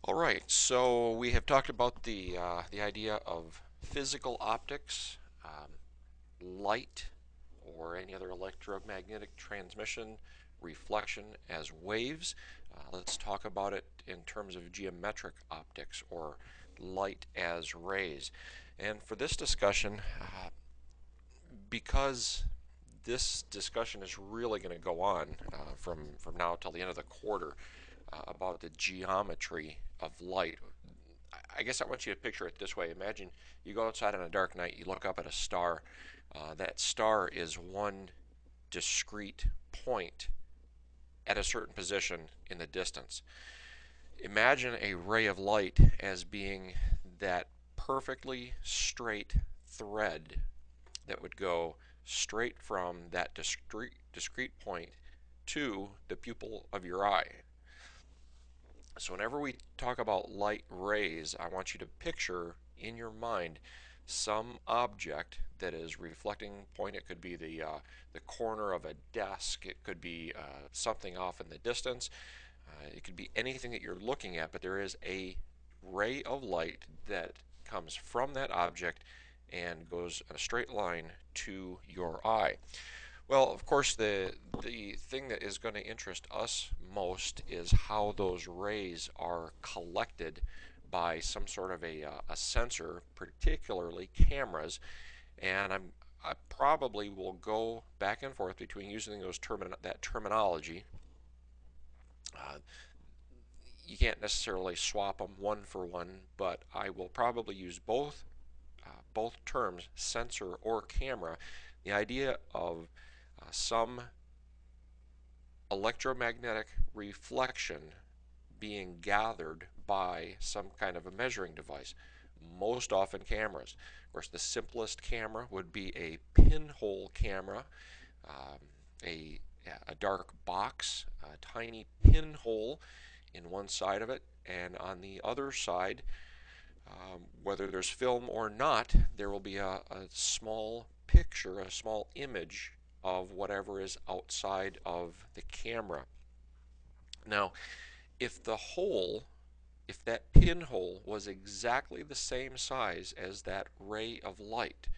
All right, so we have talked about the idea of physical optics, light, or any other electromagnetic transmission, reflection as waves. Let's talk about it in terms of geometric optics or light as rays. And for this discussion, because this discussion is really going to go on from now till the end of the quarter about the geometry of light. I guess I want you to picture it this way. Imagine you go outside on a dark night, you look up at a star. That star is one discrete point at a certain position in the distance. Imagine a ray of light as being that perfectly straight thread that would go straight from that discrete point to the pupil of your eye. So whenever we talk about light rays, I want you to picture in your mind some object that is reflecting point. It could be the corner of a desk. It could be something off in the distance. It could be anything that you're looking at, but there is a ray of light that comes from that object and goes in a straight line to your eye. Well, of course, the thing that is going to interest us most is how those rays are collected by some sort of a sensor, particularly cameras. And I probably will go back and forth between using that terminology. Uh, you can't necessarily swap them one for one, but I will probably use both terms, sensor or camera. The idea of some electromagnetic reflection being gathered by some kind of a measuring device, most often cameras. Of course, the simplest camera would be a pinhole camera, um, a, a dark box, a tiny pinhole in one side of it, and on the other side, whether there's film or not, there will be a small picture, a small image of whatever is outside of the camera. Now, if the hole, if that pinhole was exactly the same size as that ray of light,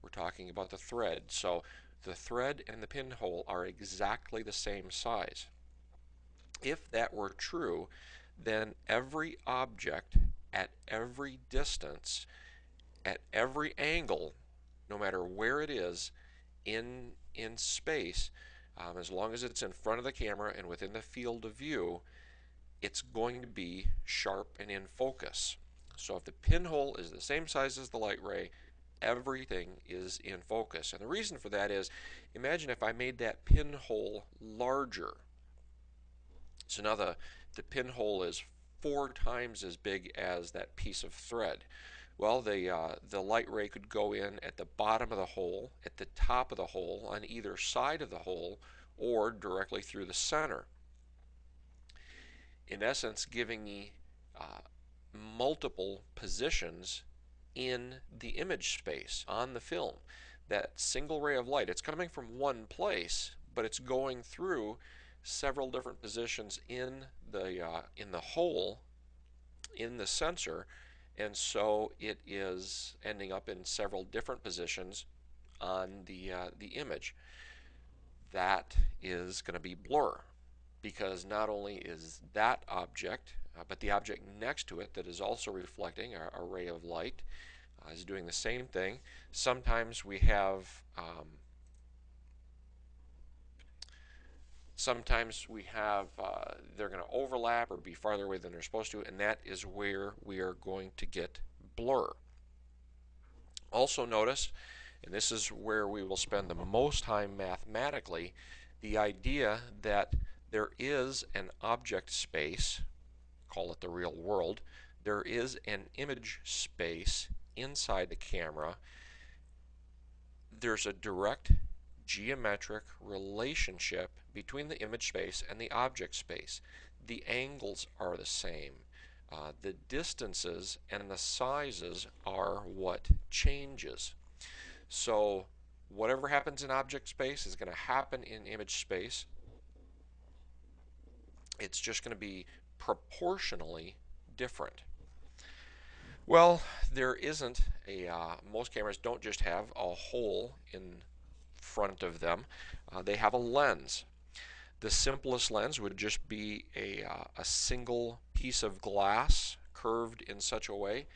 we're talking about the thread. So the thread and the pinhole are exactly the same size. If that were true, then every object at every distance, at every angle, no matter where it is in space, as long as it's in front of the camera and within the field of view, it's going to be sharp and in focus. So if the pinhole is the same size as the light ray, everything is in focus. And the reason for that is, imagine if I made that pinhole larger. So now the pinhole is 4 times as big as that piece of thread. Well, the light ray could go in at the bottom of the hole, at the top of the hole, on either side of the hole, or directly through the center. In essence, giving me multiple positions in the image space on the film. That single ray of light, it's coming from one place, but it's going through several different positions in the hole in the sensor, and so it is ending up in several different positions on the image. That is going to be blur, because not only is that object, but the object next to it that is also reflecting a ray of light is doing the same thing. Sometimes we have they're going to overlap or be farther away than they're supposed to, and that is where we are going to get blur. Also notice, and this is where we will spend the most time mathematically, the idea that there is an object space, call it the real world, there is an image space inside the camera. There's a direct geometric relationship between the image space and the object space. The angles are the same. The distances and the sizes are what changes. So whatever happens in object space is going to happen in image space. It's just going to be proportionally different? Well, there isn't a, most cameras don't just have a hole in front of them. They have a lens. The simplest lens would just be a single piece of glass curved in such a way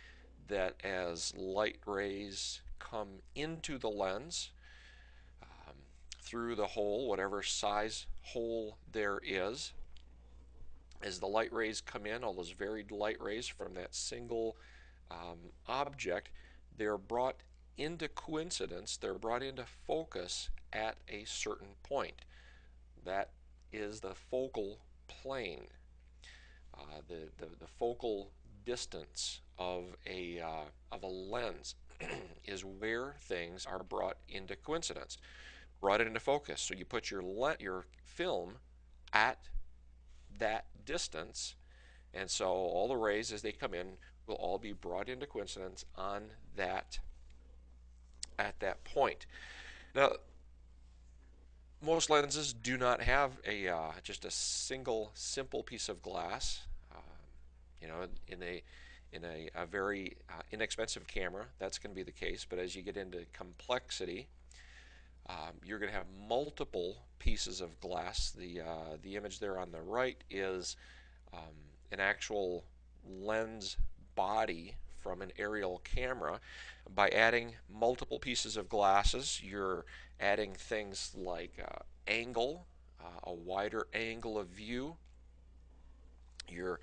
that as light rays come into the lens um, through the hole, whatever size hole there is, as the light rays come in, all those varied light rays from that single object, they're brought into coincidence, they're brought into focus at a certain point. That is the focal plane, the focal distance of a lens is where things are brought into coincidence, brought into focus. So you put your film at that distance, and so all the rays as they come in will all be brought into coincidence on that at that point. Now, most lenses do not have a just a single simple piece of glass. You know, in a very inexpensive camera, that's going to be the case. But as you get into complexity, you're going to have multiple pieces of glass. The image there on the right is an actual lens body from an aerial camera. By adding multiple pieces of glasses, you're adding things like angle, a wider angle of view. You're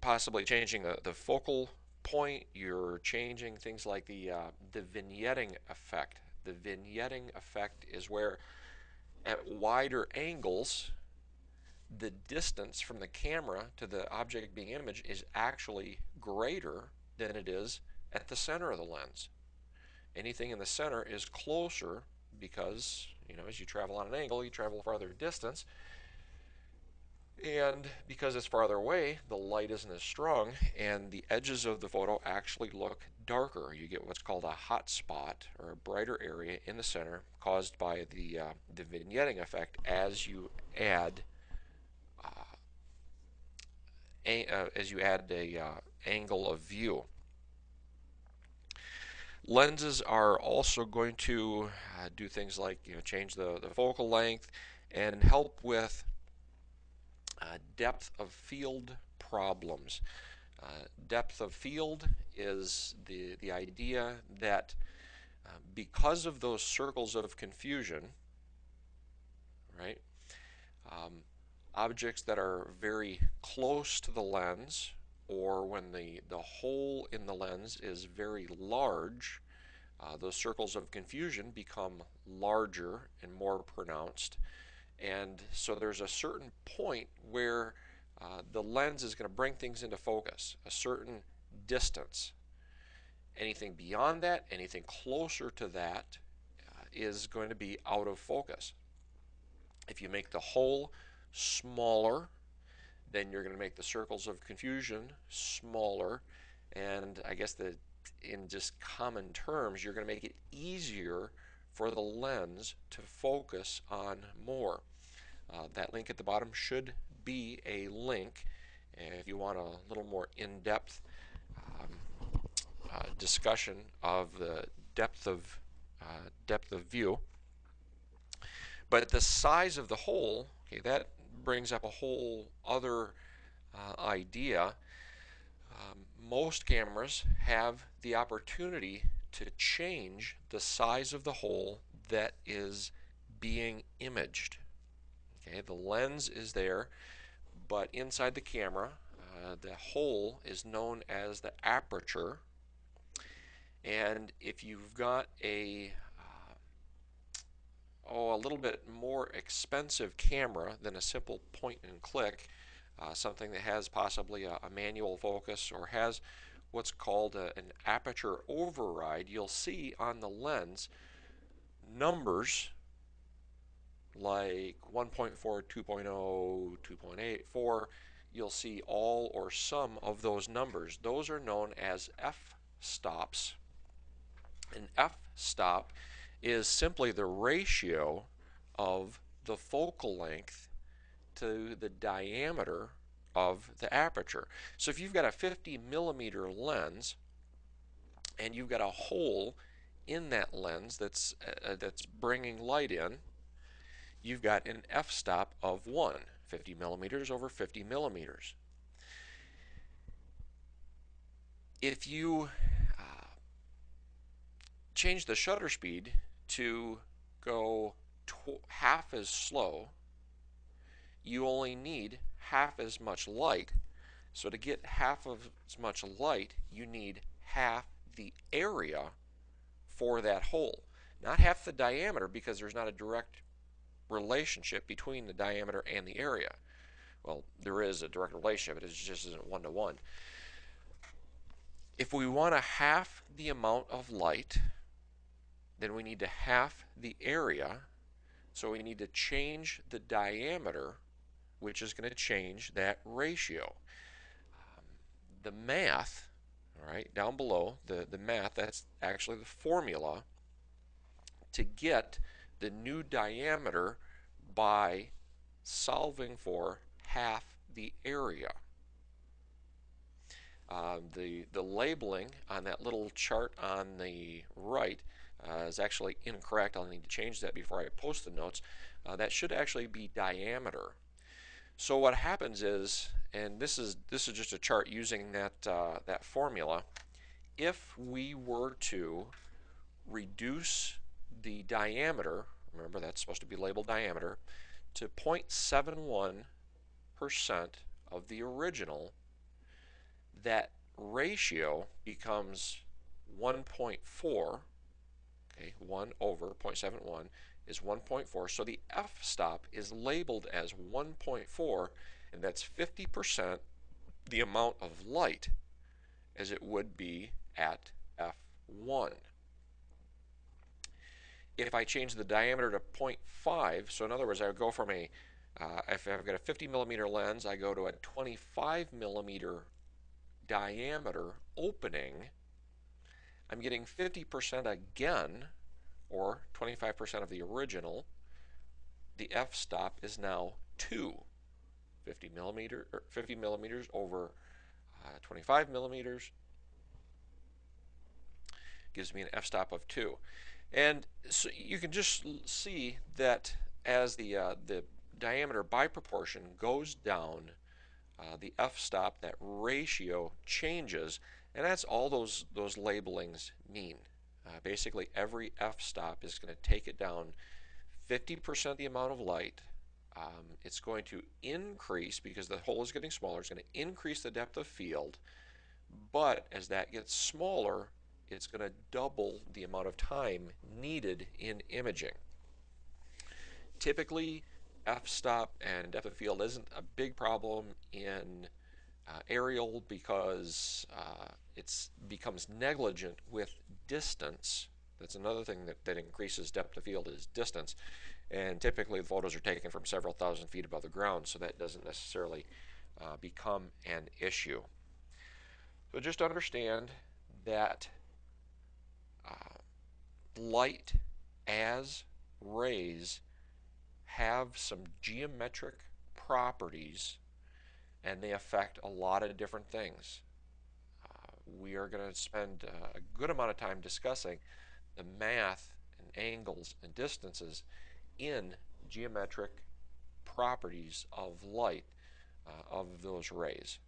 possibly changing the focal point. You're changing things like the vignetting effect. The vignetting effect is where at wider angles, the distance from the camera to the object being imaged is actually greater than it is at the center of the lens. Anything in the center is closer because, you know, as you travel on an angle, you travel farther distance. And because it's farther away, the light isn't as strong, and the edges of the photo actually look darker. You get what's called a hot spot, or a brighter area in the center, caused by the vignetting effect as you add a angle of view. Lenses are also going to do things like, you know, change the focal length and help with depth of field problems. Depth of field is the idea that because of those circles of confusion, right, objects that are very close to the lens, or when the hole in the lens is very large, those circles of confusion become larger and more pronounced. And so there's a certain point where the lens is going to bring things into focus, a certain distance. Anything beyond that, anything closer to that, is going to be out of focus. If you make the hole smaller, then you're going to make the circles of confusion smaller, and I guess in just common terms, you're going to make it easier for the lens to focus on more. That link at the bottom should be a link if you want a little more in-depth discussion of the depth of view. But the size of the hole, okay, that brings up a whole other idea. Most cameras have the opportunity to change the size of the hole that is being imaged. Okay, the lens is there, but inside the camera, the hole is known as the aperture. And if you've got a little bit more expensive camera than a simple point and click, something that has possibly a manual focus or has what's called an aperture override, you'll see on the lens numbers like 1.4, 2.0, 2.8, 4. You'll see all or some of those numbers. Those are known as f-stops. An f-stop is simply the ratio of the focal length to the diameter of the aperture. So if you've got a 50 millimeter lens and you've got a hole in that lens that's bringing light in, you've got an f-stop of 1, 50 millimeters over 50 millimeters. If you change the shutter speed to go half as slow, you only need half as much light. So to get half of as much light, you need half the area for that hole. Not half the diameter, because there's not a direct relationship between the diameter and the area. Well, there is a direct relationship, but it just isn't one-to-one. If we want to half the amount of light, then we need to half the area. So we need to change the diameter, which is going to change that ratio. The math, all right, down below, the math, that's actually the formula to get the new diameter by solving for half the area. The labeling on that little chart on the right is actually incorrect. I'll need to change that before I post the notes. That should actually be diameter. So what happens is, and this is just a chart using that formula. If we were to reduce the diameter, remember that's supposed to be labeled diameter, to 0.71% of the original, that ratio becomes 1.4. Okay, 1 over 0.71 is 1.4. So the f-stop is labeled as 1.4, and that's 50% the amount of light as it would be at f1. If I change the diameter to 0.5, so in other words, I would go from if I've got a 50 millimeter lens, I go to a 25 millimeter diameter opening, I'm getting 50% again, or 25% of the original. The f-stop is now 2. 50 millimeters over 25 millimeters gives me an f-stop of 2. And so you can just see that as the diameter by proportion goes down, the f-stop, that ratio changes, and that's all those labelings mean. Basically, every f-stop is going to take it down 50% the amount of light. It's going to increase, because the hole is getting smaller, it's going to increase the depth of field, but as that gets smaller, it's going to double the amount of time needed in imaging. Typically, f-stop and depth of field isn't a big problem in aerial, because it becomes negligent with distance. That's another thing that increases depth of field, is distance. And typically the photos are taken from several thousand feet above the ground, so that doesn't necessarily become an issue. So just understand that light as rays have some geometric properties, and they affect a lot of different things. We are going to spend a good amount of time discussing the math and angles and distances in geometric properties of light, of those rays.